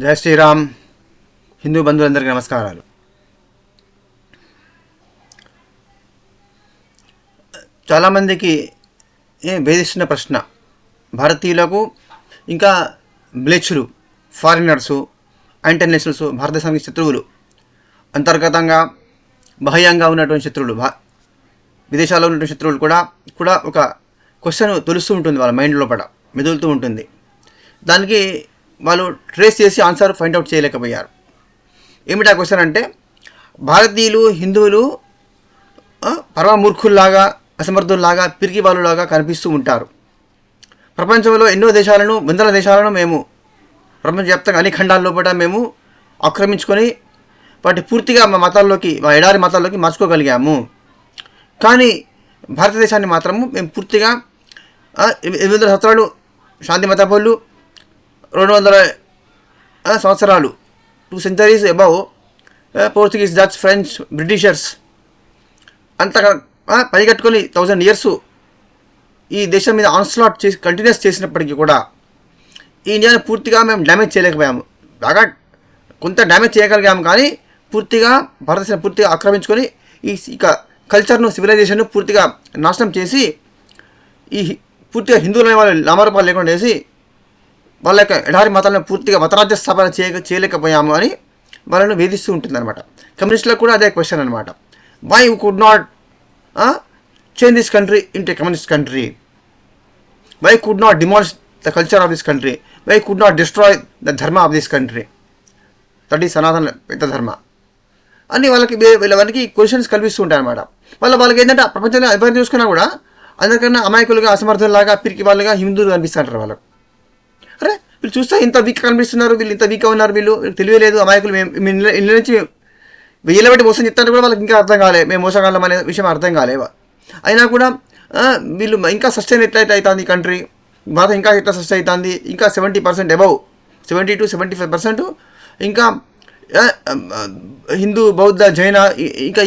జై శ్రీరామ్. హిందూ బంధువులందరికీ నమస్కారాలు. చాలామందికి వేధిస్తున్న ప్రశ్న, భారతీయులకు ఇంకా బ్లేచ్లు, ఫారినర్సు, ఇంటర్నేషనల్స్, భారతదేశానికి శత్రువులు, అంతర్గతంగా బాహ్యంగా ఉన్నటువంటి శత్రువులు, విదేశాల్లో ఉన్నటువంటి శత్రువులు కూడా ఒక క్వశ్చన్ తెలుస్తూ ఉంటుంది, వాళ్ళ మైండ్ లోపల మెదులుతూ ఉంటుంది. దానికి వాళ్ళు ట్రేస్ చేసి ఆన్సర్ ఫైండ్ అవుట్ చేయలేకపోయారు. ఏమిటి ఆ క్వశ్చన్ అంటే, భారతీయులు, హిందువులు పరమమూర్ఖుల్లాగా, అసమర్థుల్లాగా, పిరికి వాళ్ళలాగా కనిపిస్తూ ఉంటారు. ప్రపంచంలో ఎన్నో దేశాలను, వందల దేశాలను మేము ప్రపంచవ్యాప్తంగా అన్ని ఖండాల లోపల మేము ఆక్రమించుకొని వాటి పూర్తిగా మా మతాల్లోకి, మా ఎడారి మతాల్లోకి మార్చుకోగలిగాము. కానీ భారతదేశాన్ని మాత్రము మేము పూర్తిగా 800 సంవత్సరాలు శాంతి మతపోళ్ళు, 200 సంవత్సరాలు, 2 centuries above Portuguese, Dutch, French, Britishers అంతగా పైగట్టుకొని 1000 years ఈ దేశం మీద ఆన్స్లాట్ చేసి కంటిన్యూస్ చేసినప్పటికీ కూడా ఈ ఇండియాని పూర్తిగా మేము డ్యామేజ్ చేయలేకపోయాము. బాగా కొంత డ్యామేజ్ చేయగలిగాము, కానీ పూర్తిగా భారతదేశం పూర్తిగా ఆక్రమించుకొని ఇక కల్చర్ను, సివిలైజేషన్ను పూర్తిగా నాశనం చేసి ఈ పూర్తిగా హిందువులనే వాళ్ళు నామరూపాలు లేకుండా చేసి వాళ్ళ యొక్క ఎడారి మతాలను పూర్తిగా మతరాజ్య స్థాపన చేయలేకపోయాము అని వాళ్ళను వేధిస్తూ ఉంటుంది అనమాట. కమ్యూనిస్టులకు కూడా అదే క్వశ్చన్ అనమాట. Why you could not change this country into communist country? Why could not demolish the culture of this country? Why could not destroy the dharma of this country? That is Sanatana పెద్ద ధర్మ అని వీళ్ళకి క్వశ్చన్స్ కల్పిస్తూ ఉంటాయి అనమాట. వాళ్ళకి ఏంటంటే ప్రపంచంలో ఎవరు చూసుకున్నా కూడా అందరికన్నా అమాయకులుగా, అసమర్థుల్లాగా, పిరికి వాళ్ళుగా హిందువులు కనిపిస్తుంటారు వాళ్ళకు. అరే వీళ్ళు చూస్తే ఇంత వీక్ కనిపిస్తున్నారు, వీళ్ళు ఇంత వీక్గా ఉన్నారు, వీళ్ళు తెలియలేదు, అమాయకులు, ఇళ్ళ నుంచి వీళ్ళ బట్టి మోసం చెప్తారు కూడా వాళ్ళకి ఇంకా అర్థం కాలే, మేము మోసగాళ్ళం అనే విషయం అర్థం కాలే. అయినా కూడా వీళ్ళు ఇంకా సస్టైన్ ఎట్లయితే అవుతుంది కంట్రీ, భారత ఇంకా ఎట్లా సస్టైన్ అవుతుంది, ఇంకా 70% అబౌవ్, 70 to 75% ఇంకా హిందూ, బౌద్ధ, జైన, ఇంకా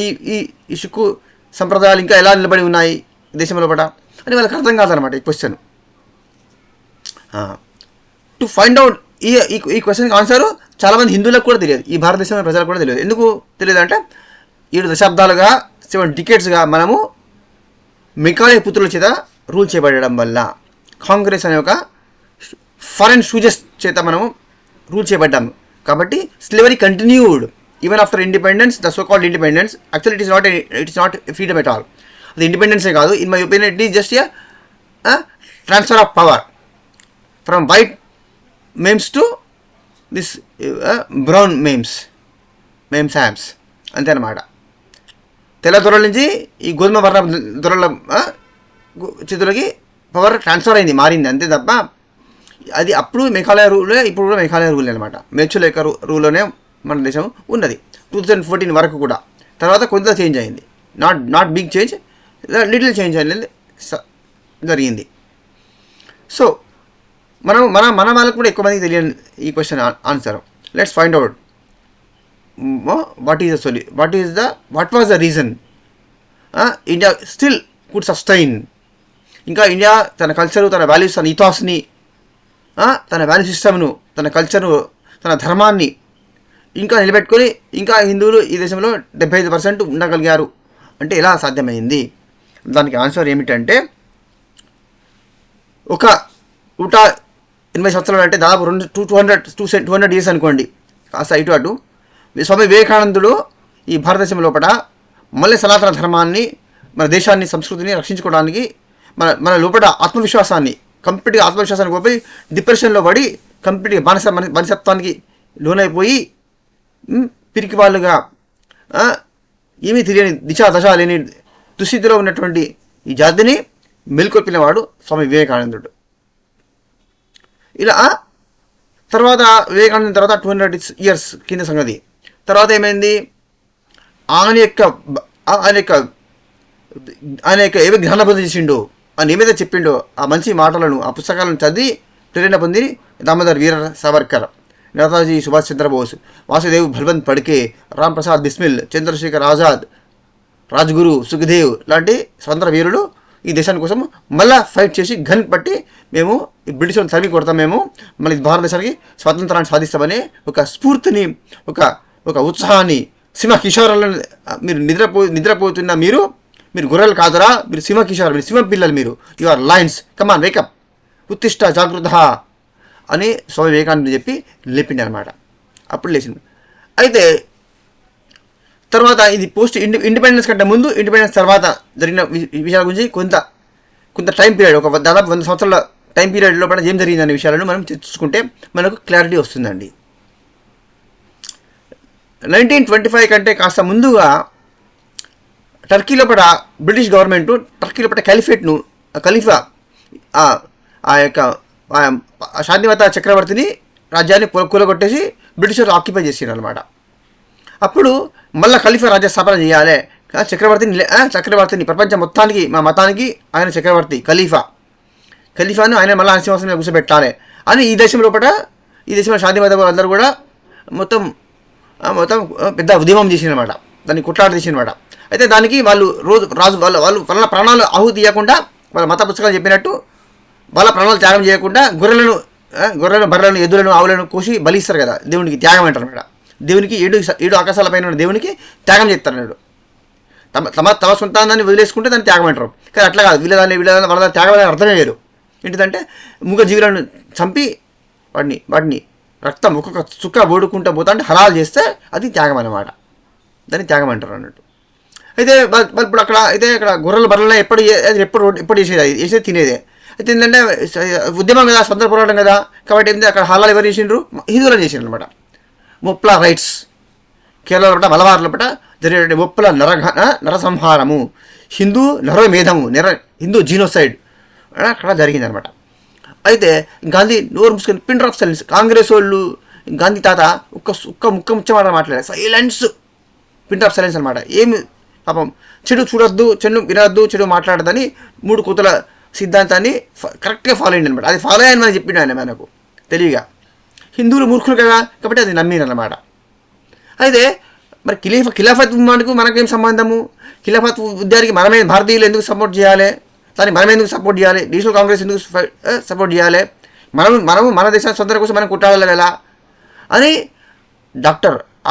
ఈ సిక్కు సంప్రదాయాలు ఇంకా ఎలా నిలబడి ఉన్నాయి దేశంలో పట అని వాళ్ళకి అర్థం కాదనమాట ఈ క్వశ్చన్. టు ఫైండ్ అవుట్ ఈ క్వశ్చన్కి ఆన్సర్ చాలామంది హిందువులకు కూడా తెలియదు, ఈ భారతదేశంలో ప్రజలకు కూడా తెలియదు. ఎందుకు తెలియదు అంటే 7 దశాబ్దాలుగా, 7 decadesగా మనము మెకాలే పుత్రుల చేత రూల్ చేయబడడం వల్ల, కాంగ్రెస్ అనే ఒక ఫారెన్ సూజెస్ చేత మనము రూల్ చేయబడ్డాము. కాబట్టి slavery continued even after independence, the so called independence. Actually it is not freedom at all. అది ఇండిపెండెన్సే కాదు. In my opinion it is just a transfer of power from white mems to this brown mems hams అంతే అన్నమాట. తెల్ల దొరల నుంచి ఈ గోధుమ వర్ణ దొరల చేతులకి పవర్ ట్రాన్స్ఫర్ అయింది, మారింది, అంతే తప్ప అది అప్పుడు మేఘాలయ రూలే, ఇప్పుడు కూడా మేఘాలయ రూల్ అనమాట. మేడ్చల్ యొక్క రూల్లోనే మన దేశం ఉన్నది 2014 వరకు కూడా. తర్వాత కొంత చేంజ్ అయింది, not big change, little change అనేది జరిగింది. సో మన వాళ్ళకు కూడా ఎక్కువ మందికి తెలియని ఈ question answer. Let's find out what was the reason India still could sustain. ఇంకా ఇండియా తన కల్చరు, తన వాల్యూస్, తన ఇథాస్ని, తన వాల్యూ సిస్టమ్ను, తన కల్చర్ను, తన ధర్మాన్ని ఇంకా నిలబెట్టుకొని ఇంకా హిందువులు ఈ దేశంలో 75% ఉండగలిగారు అంటే ఎలా సాధ్యమైంది? దానికి ఆన్సర్ ఏమిటంటే, ఒక 180 సంవత్సరాలు అంటే దాదాపు 200 years అనుకోండి, కాస్త ఇటు అటు, స్వామి వివేకానందుడు ఈ భారతదేశం లోపల మళ్ళీ సనాతన ధర్మాన్ని, మన దేశాన్ని, సంస్కృతిని రక్షించుకోవడానికి మన లోపల కంప్లీట్గా ఆత్మవిశ్వాసాన్ని కోల్పోయి డిప్రెషన్లో పడి కంప్లీట్గా బానిసత్వానికి లోనైపోయి పిరికి వాళ్ళుగా, ఏమీ తెలియని దశ లేని దుస్థితిలో ఉన్నటువంటి ఈ జాతిని మెలుకొల్పినవాడు స్వామి వివేకానందుడు. ఇలా తర్వాత వివేకానంద తర్వాత 200 years కింద సంగతి. తర్వాత ఏమైంది, ఆయన యొక్క ఏమి జ్ఞానబోధ చేసిండో, ఆయన ఏమైతే చెప్పిండో ఆ మంచి మాటలను, ఆ పుస్తకాలను చదివి ప్రేరణ పొంది దామోదర్ వీర సావర్కర్, నేతాజీ సుభాష్ చంద్రబోస్, వాసుదేవ్ బల్వంత్ ఫడ్కే, రామ్ ప్రసాద్ బిస్మిల్, చంద్రశేఖర్ ఆజాద్, రాజ్గురు, సుఖదేవ్ లాంటి స్వతంత్ర వీరులు ఈ దేశాని కోసం మళ్ళా ఫైట్ చేసి గన్ పట్టి మేము ఈ బ్రిటిష్ వాళ్ళని తరిమి కొడతాం, మేము మళ్ళీ భారతదేశానికి స్వాతంత్రాన్ని సాధిస్తామని ఒక స్ఫూర్తిని, ఒక ఉత్సాహాన్ని, సింహ కిషోరాలను, మీరు నిద్రపోతున్న మీరు గొర్రెలు కాదురా, మీరు సింహ కిషోర్, మీరు సింహ పిల్లలు, మీరు you are lions, come on wake up, ఉత్తిష్ట జాగృత అని స్వామి వివేకానంద చెప్పి లేపిండి అనమాట. అప్పుడు లేచింది. అయితే తర్వాత ఇది పోస్ట్ ఇండిపెండెన్స్ కంటే ముందు, ఇండిపెండెన్స్ తర్వాత జరిగిన విషయాల గురించి కొంత టైం పీరియడ్, ఒక దాదాపు 100 సంవత్సరాల టైం పీరియడ్ లోపల ఏం జరిగిందనే విషయాలను మనం చూసుకుంటే మనకు క్లారిటీ వస్తుందండి. 1925 కంటే కాస్త ముందుగా టర్కీ లోపల బ్రిటిష్ గవర్నమెంట్ టర్కీ లోపల ఖలీఫా ఆ యొక్క శాంతిమత చక్రవర్తిని రాజ్యాన్ని కూలగొట్టేసి బ్రిటిష్ వాళ్ళు ఆక్యుపై చేసారు అనమాట. అప్పుడు మళ్ళీ ఖలీఫా రాజ్య స్థాపన చేయాలి, చక్రవర్తిని ప్రపంచం మొత్తానికి, మా మతానికి ఆయన చక్రవర్తి, ఖలీఫాను ఆయన మళ్ళీ సింహాసనం మీద కూర్చోబెట్టాలి అని ఈ దేశంలో శాంతిమత అందరూ కూడా మొత్తం పెద్ద ఉద్యమం చేసినమాట, దాన్ని కొట్లాట చేసినమాట. అయితే దానికి వాళ్ళు వాళ్ళు వాళ్ళ ప్రాణాలు ఆహుతి ఇవ్వకుండా, వాళ్ళ మత పుస్తకాలు చెప్పినట్టు వాళ్ళ ప్రాణాలు త్యాగం చేయకుండా గొర్రెలను, బర్రెలను, ఎద్దులను, ఆవులను కోసి బలిస్తారు కదా, దేవునికి త్యాగం అంటారు అనమాట. దేవునికి 7 ఆకాశాల పైన ఉన్న దేవునికి త్యాగం చేస్తారు అన్నాడు. తమ సొంతాన్ని వదిలేసుకుంటే దాన్ని త్యాగం అంటారు. కానీ అట్లా కాదు, వాళ్ళ త్యాగం అనేది అర్థమే వేరు. ఏంటిదంటే మూగ జీవులను చంపి వాటిని రక్తం ఒక్కొక్క చుక్క ఓడుకుంటూ పోతా అంటే హరాలు చేస్తే అది త్యాగం అన్నమాట, దాన్ని త్యాగం అంటారు అన్నట్టు. అయితే ఇప్పుడు అక్కడ గొర్రెల బర్రెలను ఎప్పుడు చేసేది తినేదే. అయితే ఏంటంటే ఉద్యమం కదా, స్వతంత్ర పోరాటం కదా, కాబట్టి ఏంటంటే అక్కడ హలాలు ఎవరు చేసిండ్రు, హిందువులు చేసిండ్రు అనమాట. ముప్లా రైట్స్, కేరళ లోపల మలబార్ లోపల జరిగే ముప్ల నరసంహారము, హిందూ నరమేధము, హిందూ జీనోసైడ్ అక్కడ జరిగిందనమాట. అయితే గాంధీ నోరు మూసుకొని పిన్ డ్రాప్ సైలెన్స్. కాంగ్రెస్ వాళ్ళు గాంధీ తాత ముచ్చమాట మాట్లాడారు, సైలెన్స్, పిన్ డ్రాప్ సైలెన్స్ అనమాట. ఏమి పాపం చెడు చూడొద్దు, చెడు వినొద్దు, చెడు మాట్లాడదని 3 కూతుల సిద్ధాంతాన్ని కరెక్ట్గా ఫాలో అయ్యింది అనమాట. అది ఫాలో అయ్యని మనం చెప్పిండు ఆయన మనకు తెలివిగా. హిందువులు మూర్ఖులు కదా కాబట్టి అది నమ్మినమాట. అయితే మరి ఖిలాఫత్ ఉద్యమానికి మనకేం సంబంధము? ఖిలాఫత్ ఉద్యమానికి మనమే భారతీయులు ఎందుకు సపోర్ట్ చేయాలి, దాన్ని మనం ఎందుకు సపోర్ట్ చేయాలి, నేషనల్ కాంగ్రెస్ ఎందుకు సపోర్ట్ చేయాలి, మనము మన దేశాన్ని స్వతంత్రం కోసం మనం కొట్టాడాలి ఎలా అని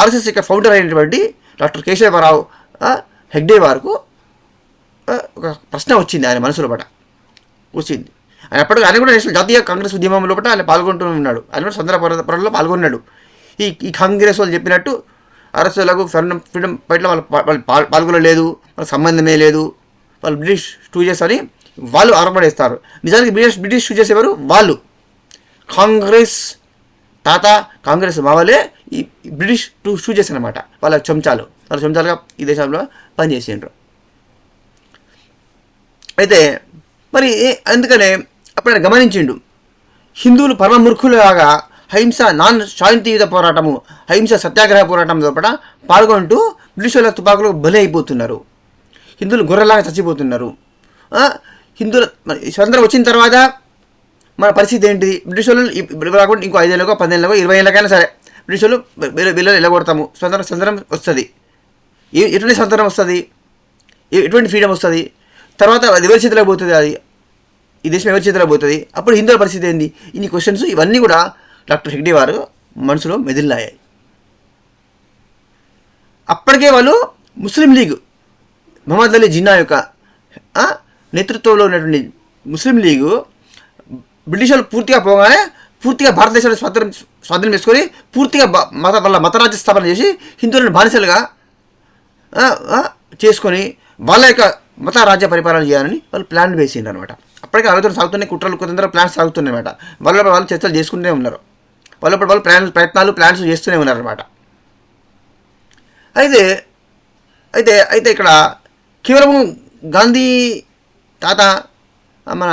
ఆర్ఎస్ఎస్ యొక్క ఫౌండర్ అయినటువంటి డాక్టర్ కేశవరావు హెగ్డే వారికి ఒక ప్రశ్న వచ్చింది ఆయన మనసులో పట వచ్చింది. ఆయన కూడా నేషనల్ జాతీయ కాంగ్రెస్ ఉద్యమం లోపల ఆయన పాల్గొంటూ ఉన్నాడు. ఆయన కూడా స్వతంత్ర పోరాటంలో పాల్గొన్నాడు. ఈ కాంగ్రెస్ వాళ్ళు చెప్పినట్టు ఆర్ఎస్ఎస్లకు ఫ్రీడమ్ ఫైట్లో వాళ్ళు పాల్గొనలేదు, వాళ్ళకి సంబంధమే లేదు, వాళ్ళు బ్రిటిష్ స్టూజెస్ అని వాళ్ళు ఆరోపణిస్తారు. నిజానికి బ్రిటిష్ స్టూజెస్ ఎవరు? వాళ్ళు కాంగ్రెస్ కాంగ్రెస్ మావలే ఈ బ్రిటిష్ స్టూజెస్ అనమాట. వాళ్ళ చెంచాలుగా ఈ దేశంలో పనిచేసిండ్రు. అయితే మరి అందుకనే అప్పుడు గమనించిండు, హిందువులు పరమమూర్ఖులుగా శాంతియుత పోరాటము, అహింస సత్యాగ్రహ పోరాటం లోపల పాల్గొంటూ బ్రిటిష్ వాళ్ళ తుపాకులు బలి అయిపోతున్నారు, హిందువులు గొర్రెలాగా చచ్చిపోతున్నారు. హిందువుల స్వతంత్రం వచ్చిన తర్వాత మన పరిస్థితి ఏంటిది? బ్రిటిష్ వాళ్ళు రాకుండా ఇంకో 5 ఏళ్ళకో 10 ఏళ్ళకో 20 ఏళ్ళకైనా సరే బ్రిటిష్ వాళ్ళు బిల్లలు వెళ్ళగొడతాము, స్వతంత్రం వస్తుంది. ఎటువంటి స్వతంత్రం వస్తుంది, ఎటువంటి ఫ్రీడమ్ వస్తుంది, తర్వాత అది ఎవరి చేతిలో పోతుంది, అది ఈ దేశం ఎవరి చేతిలో పోతుంది, అప్పుడు హిందువుల పరిస్థితి ఏంది? ఇన్ని క్వశ్చన్స్ ఇవన్నీ కూడా డాక్టర్ హెగ్డే వారు మనసులో మెదిలినాయి. అప్పటికే వాళ్ళు ముస్లిం లీగ్, మహమ్మద్ అలీ జిన్నా యొక్క నేతృత్వంలో ఉన్నటువంటి ముస్లిం లీగు బ్రిటిష్ వాళ్ళు పూర్తిగా పోగానే పూర్తిగా భారతదేశాన్ని స్వాధీనం చేసుకొని పూర్తిగా వాళ్ళ మతరాజ్య స్థాపన చేసి హిందువులను బానిసలుగా చేసుకొని వాళ్ళ యొక్క మత రాజ్య పరిపాలన చేయాలని వాళ్ళు ప్లాన్ వేసిండ్రు అనమాట. అప్పటికే ఆలోచన సాగుతున్నాయి, కుట్రలు కొంత ప్లాన్స్ సాగుతున్నాయి అనమాట. వాళ్ళు చర్చలు చేసుకుంటూనే ఉన్నారు, వాళ్ళు ప్రయత్నాలు ప్లాన్స్ చేస్తూనే ఉన్నారు అనమాట. అయితే ఇక్కడ కేవలం గాంధీ తాత మన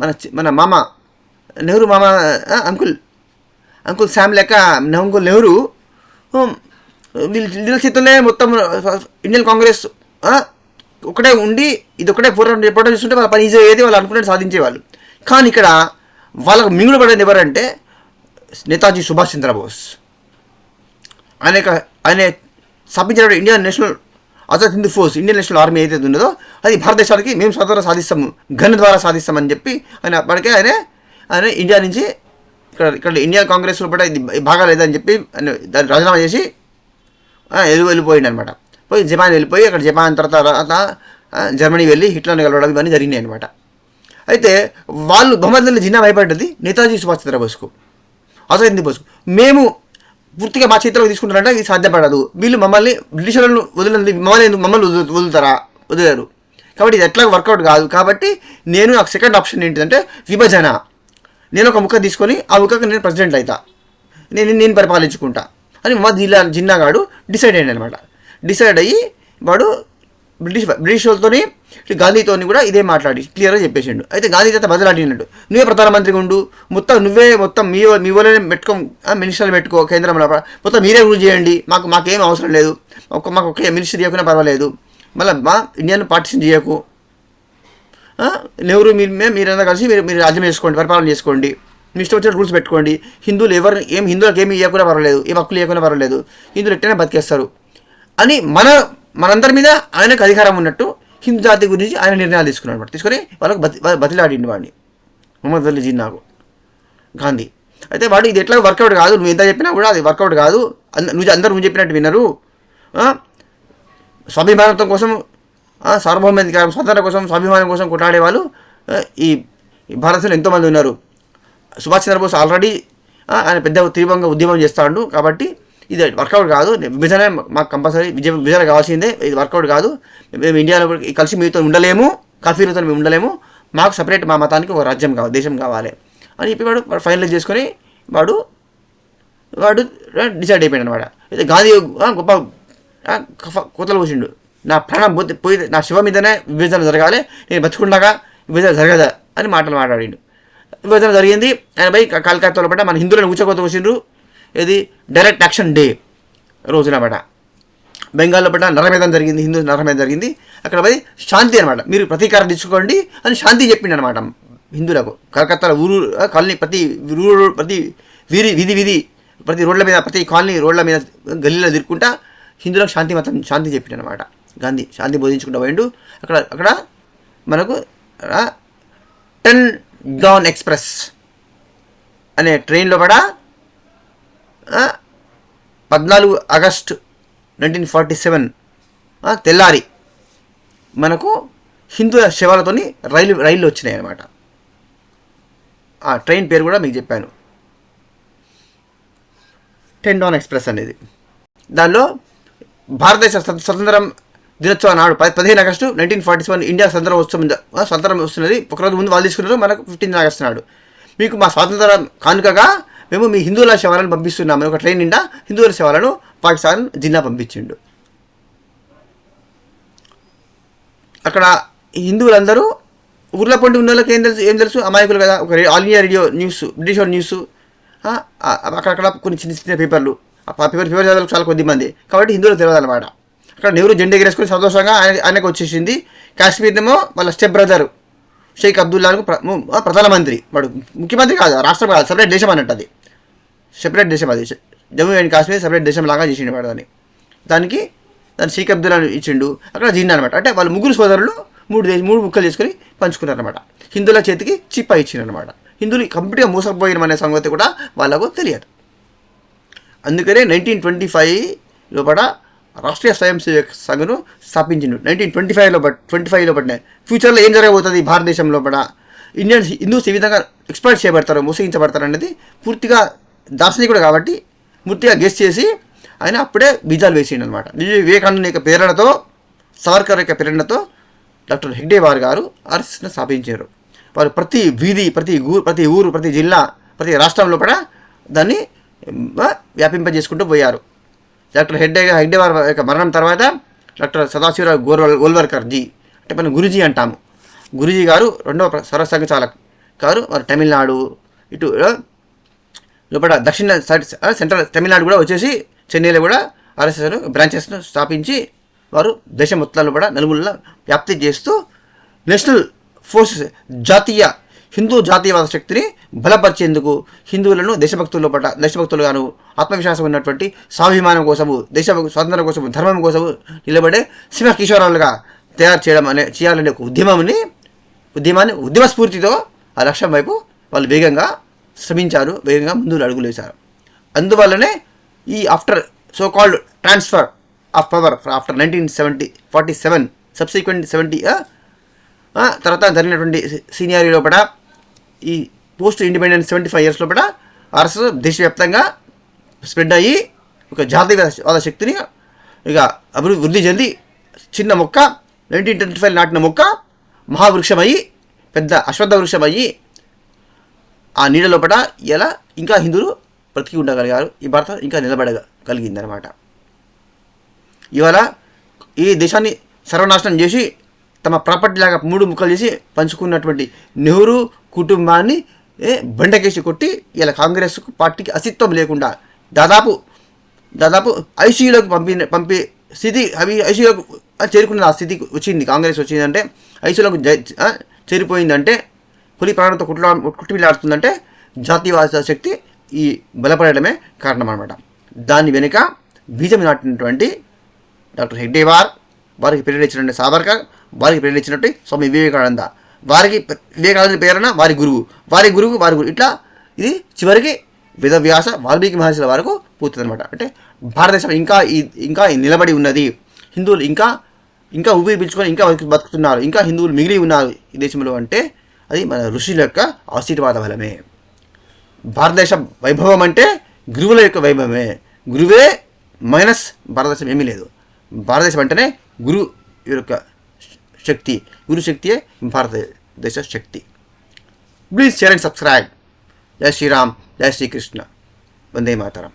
మన మన మామ నెహ్రూ మామ అంకుల్ శామ్ లెక్క అంకుల్ నెహ్రూ వీళ్ళ చేతుల్లో మొత్తం ఇండియన్ కాంగ్రెస్ ఒకటే ఉండి ఇది ఒకటే పోరాటం చేస్తుంటే వాళ్ళ పని ఈజీ అయ్యేది, వాళ్ళు అనుకున్నట్టు సాధించేవాళ్ళు. కానీ ఇక్కడ వాళ్ళకు మింగుడు పడేది ఎవరంటే నేతాజీ సుభాష్ చంద్రబోస్. ఆయన స్థాపించిన Indian national Azad Hindu force, Indian national army ఏదైతే ఉన్నదో అది భారతదేశానికి మేము స్వతంత్రం సాధిస్తాము, గన్ ద్వారా సాధిస్తామని చెప్పి ఆయన అప్పటికే ఆయన ఆయన ఇండియా నుంచి ఇక్కడ ఇండియా కాంగ్రెస్ లోపల ఇది బాగా లేదని చెప్పి దాన్ని రాజీనామా చేసి వెళ్ళిపోయింది అనమాట. పోయి జపాన్ వెళ్ళిపోయి అక్కడ జపాన్ తర్వాత జర్మనీ వెళ్ళి హిట్లర్ని కలవడం ఇవన్నీ జరిగినాయి అనమాట. అయితే వాళ్ళు బహుమతులు జిన్నా భయపడ్డది నేతాజీ సుభాష్ చంద్రబోస్కు, ఆజాద్ హింద్ బోస్కు. మేము పూర్తిగా మా చేతిలోకి తీసుకుంటారంటే ఇది సాధ్యపడదు, వీళ్ళు మమ్మల్ని బ్రిటిషర్లను మమ్మల్ని వదులుతారా, వదిలేరు. కాబట్టి ఇది ఎట్లా వర్కౌట్ కాదు. కాబట్టి నాకు సెకండ్ ఆప్షన్ ఏంటిదంటే విభజన. నేను ఒక ముక్క తీసుకొని ఆ ముక్కకు నేను ప్రెసిడెంట్ అవుతా, నేను పరిపాలించుకుంటా అని మహమ్మద్ జిన్నా గాడు డిసైడ్ అయ్యాడు అనమాట. డిసైడ్ అయ్యి వాడు బ్రిటిష్ వాళ్ళతోని గాంధీతోని కూడా ఇదే మాట్లాడి క్లియర్గా చెప్పేసిండు. అయితే గాంధీ చేత బదులాడినట్టు నువ్వే ప్రధానమంత్రిగా ఉండు, మొత్తం మీ వాళ్ళనే పెట్టుకో, మినిస్టర్లు పెట్టుకో, కేంద్రంలో మొత్తం మీరే రూల్ చేయండి, మాకేం అవసరం లేదు, మాకు ఒకే మినిస్టర్ చేయకుండా పర్వాలేదు, మళ్ళీ మా ఇండియన్ పార్టిషన్ చేయకు, నెహ్రూ మీరంతా కలిసి మీరు రాజ్యం చేసుకోండి, పరిపాలన చేసుకోండి, మీ ఇష్టం వచ్చిన రూల్స్ పెట్టుకోండి, హిందువులకు ఏమి ఇవ్వకుండా పర్వాలేదు, ఏ హక్కులు ఇవ్వకుండా పర్వాలేదు, హిందువులు ఎట్టైనా బతికేస్తారు అని మనందరి మీద ఆయనకు అధికారం ఉన్నట్టు హిందూ జాతి గురించి ఆయన నిర్ణయాలు తీసుకున్నాడు అనమాట. తీసుకొని వాళ్ళకు బతిలాడిండు వాడిని మొహమ్మద్ అలీ జిన్నాకు గాంధీ. అయితే వాడు ఇది ఎట్లా వర్కౌట్ కాదు, నువ్వు ఎంత చెప్పినా కూడా అది వర్కౌట్ కాదు, అందరూ నువ్వు చెప్పినట్టు వినరు, స్వాభిమానం కోసం సార్వభౌమాధికారం స్వాతంత్రం కోసం స్వాభిమానం కోసం కొట్లాడే వాళ్ళు ఈ భారతదేశంలో ఎంతోమంది ఉన్నారు. సుభాష్ చంద్రబోస్ ఆల్రెడీ ఆయన పెద్ద తీవ్రంగా ఉద్యమం చేస్తాడు. కాబట్టి ఇది వర్కౌట్ కాదు, విభజన మాకు కంపల్సరీ విభజన కావాల్సిందే, ఇది వర్కౌట్ కాదు, మేము ఇండియాలో కలిసి మీతో ఉండలేము, కాఫీలతో మేము ఉండలేము, మాకు సపరేట్ మా మతానికి ఒక రాజ్యం కావాలి, దేశం కావాలి అని చెప్పి వాడు ఫైనలైజ్ చేసుకొని వాడు డిసైడ్ అయిపోయాడు అనమాట. అయితే గాంధీ గొప్ప కోతలు పోసిండు, నా ప్రాణం పోయి నా శివ మీదనే విభజన జరగాలి, నేను బతుకుండగా విభజన జరగదా అని మాట్లాడిండు. విభజన జరిగింది. ఆయన పోయి కలకత్తాలో పడ్డ మన హిందువులను ఊచకోత పోసిండ్రు. ఇది డైరెక్ట్ యాక్షన్ డే రోజున పడ బెంగాల్లో పడ్డ నరమేధం జరిగింది, హిందూ నరమేధం జరిగింది. అక్కడ పోయి శాంతి అనమాట, మీరు ప్రతీకారం తెచ్చుకోండి అని శాంతి చెప్పిండు అనమాట హిందువులకు. కలకత్తాలో ఊరు కాలనీ ప్రతి వీధి ప్రతి రోడ్ల మీద ప్రతి కాలనీ రోడ్ల మీద గల్లీలో తిరుక్కుంటా హిందువులకు శాంతి చెప్పిండు అనమాట గాంధీ. శాంతి బోధించుకుంటూ పోయిండు. అక్కడ మనకు 10 డాన్ ఎక్స్ప్రెస్ అనే ట్రైన్లో పడ 14 ఆగస్టు 1947 తెల్లారి మనకు హిందువుల శవాలతోని రైళ్ళు వచ్చినాయి అన్నమాట. ఆ ట్రైన్ పేరు కూడా మీకు చెప్పాను, 10 డాన్ ఎక్స్ప్రెస్ అనేది. దానిలో భారతదేశ స్వతంత్రం దినోత్సవం నాడు 15 ఆగస్టు 1947 ఇండియా స్వతంత్రం వస్తున్నది. ఒకరోజు ముందు వాళ్ళు తీసుకున్నారు, మనకు 15 ఆగస్టు నాడు మీకు మా స్వాతంత్రం కానుకగా మేము మీ హిందువుల శవాలను పంపిస్తున్నాము. ఒక ట్రైన్ నిండా హిందువుల శవాలను పాకిస్తాన్ జిన్నా పంపించిండు. అక్కడ హిందువులందరూ ఊర్ల పండి ఉన్న వాళ్ళకి ఏం తెలుసు అమాయకులు కదా. ఒక all India radio news, British news, అక్కడక్కడ కొన్ని చిన్న పేపర్లు, ఆ పేపర్ చదవాలి చాలా కొద్దిమంది, కాబట్టి హిందువులు తెలియదు అనమాట. అక్కడ నెహ్రూ జెండా ఎగరేసుకుని సంతోషంగా ఆయనకు వచ్చేసింది. కాశ్మీర్నేమో వాళ్ళ స్టెప్ బ్రదర్ షేక్ అబ్దుల్లాకు ప్రధానమంత్రి, వాడు ముఖ్యమంత్రి కాదు, రాష్ట్రం కాదు, సపరేట్ దేశం అన్నట్టు, అది సెపరేట్ దేశం, అది జమ్మూ అండ్ కాశ్మీర్ సపరేట్ దేశం లాగా చేసిండు వాడు. దాన్ని షేక్ అబ్దుల్లా ఇచ్చిండు. అక్కడ జిన్నా అనమాట. అంటే వాళ్ళు ముగ్గురు సోదరులు మూడు ముక్కలు చేసుకొని పంచుకున్నారు అనమాట. హిందువుల చేతికి చిప్ప ఇచ్చిండు అనమాట. హిందువులు కంప్లీట్గా మోసపోయిన అనే సంగతి కూడా వాళ్ళకు తెలియదు. అందుకనే 1925 లోపల రాష్ట్రీయ స్వయం సేవక్ సంఘను స్థాపించిండు. 1925లో పడిన ఫ్యూచర్లో ఏం జరగబోతుంది భారతదేశం లోపల, హిందూస్ ఈ విధంగా ఎక్స్ప్లాయిట్ చేయబడతారు, మోసగించబడతారు అనేది పూర్తిగా దార్శనికుడు కాబట్టి పూర్తిగా గెస్ చేసి ఆయన అప్పుడే బీజాలు వేసిండు అనమాట. వివేకానంద యొక్క ప్రేరణతో, సావర్కర్ యొక్క ప్రేరణతో డాక్టర్ హెగ్డేవార్ గారు ఆర్ఎస్ఎస్ను స్థాపించారు. వారు ప్రతి వీధి, ప్రతి ఊరు, ప్రతి జిల్లా, ప్రతి రాష్ట్రంలో కూడా దాన్ని వ్యాపింపజేసుకుంటూ పోయారు. డాక్టర్ హెగ్డేవార్ యొక్క మరణం తర్వాత డాక్టర్ సదాశివరావు గోల్వల్కర్ జీ, అంటే మనం గురుజీ అంటాము, గురుజీ గారు రెండవ సర్వసంఘ చాలక్ గారు. వారు తమిళనాడు ఇటు లోపల దక్షిణ సెంట్రల్ తమిళనాడు కూడా వచ్చేసి చెన్నైలో కూడా ఆర్ఎస్ఎస్ బ్రాంచెస్ను స్థాపించి వారు దేశం మొత్తంలో కూడా నలుమూలలా వ్యాప్తి చేస్తూ నేషనల్ ఫోర్సెస్, హిందూ జాతీయవాద శక్తిని బలపరిచేందుకు హిందువులను దేశభక్తులుగాను ఆత్మవిశ్వాసం ఉన్నటువంటి స్వాభిమానం కోసము, స్వాతంత్రం కోసము, ధర్మం కోసము నిలబడే సింహ కిషోరాలుగా చేయాలనే ఒక ఉద్యమ స్ఫూర్తితో ఆ లక్ష్యం వైపు వాళ్ళు వేగంగా శ్రమించారు, వేగంగా ముందుకు అడుగులు వేశారు. అందువల్లనే ఈ after so called transfer of power after 1947 subsequent 70 తర్వాత జరిగినటువంటి సీనియర్ లోపల ఈ పోస్ట్ ఇండిపెండెన్స్ 75 years లోపల ఆర్ఎస్ఎస్ దేశవ్యాప్తంగా స్ప్రెడ్ అయ్యి ఒక జాతీయవాద శక్తిని ఇక అభివృద్ధి చెంది చిన్న మొక్క 1925 నాటిన మొక్క మహావృక్షమయ్యి పెద్ద అశ్వత్థ వృక్షమయ్యి ఆ నీడ లోపల ఇలా ఇంకా హిందువులు బ్రతికి ఉండగలిగారు. ఈ భారత ఇంకా నిలబడగలిగిందనమాట. ఇవాళ ఈ దేశాన్ని సర్వనాశనం చేసి తమ ప్రాపర్టీ లాగా 3 ముక్కలు చేసి పంచుకున్నటువంటి నెహ్రూ కుటుంబాన్ని బండకేసి కొట్టి ఇలా కాంగ్రెస్ పార్టీకి అస్తిత్వం లేకుండా దాదాపు ఐసీయూలోకి పంపే స్థితి అవి ఐసీయూలోకి చేరుకున్న ఆ స్థితికి వచ్చింది. కాంగ్రెస్ వచ్చిందంటే ఐసీయూలోకి చేరిపోయిందంటే పులి ప్రాణంతో కుట్టుమిలాడుతుందంటే జాతీయవాద శక్తి ఈ బలపడమే కారణం అనమాట. దాని వెనుక బీజం నాటినటువంటి డాక్టర్ హెగ్డేవార్, వారికి ప్రేరేపించినటువంటి సావర్కర్, వారికి ప్రేరేపించినట్టు స్వామి వివేకానంద, వారికి వివేకానంద పేరున వారి గురువు ఇట్లా ఇది చివరికి వేదవ్యాస వాల్మీకి మహర్షుల వరకు పూర్తుంది అనమాట. అంటే భారతదేశం ఇంకా నిలబడి ఉన్నది. హిందువులు ఇంకా ఊపిరి పీల్చుకొని ఇంకా బతుకుతున్నారు, ఇంకా హిందువులు మిగిలి ఉన్నారు ఈ దేశంలో అంటే అది మన ఋషుల యొక్క ఆశీర్వాద బలమే. భారతదేశ వైభవం అంటే గురువుల యొక్క వైభవమే. గురువే మైనస్ భారతదేశం ఏమీ లేదు. భారతదేశం అంటేనే గురు యొక్క శక్తి, గురు శక్తియే భారతదేశ శక్తి. Please share and subscribe. జై శ్రీరామ్, జై శ్రీకృష్ణ, వందే మాతరం.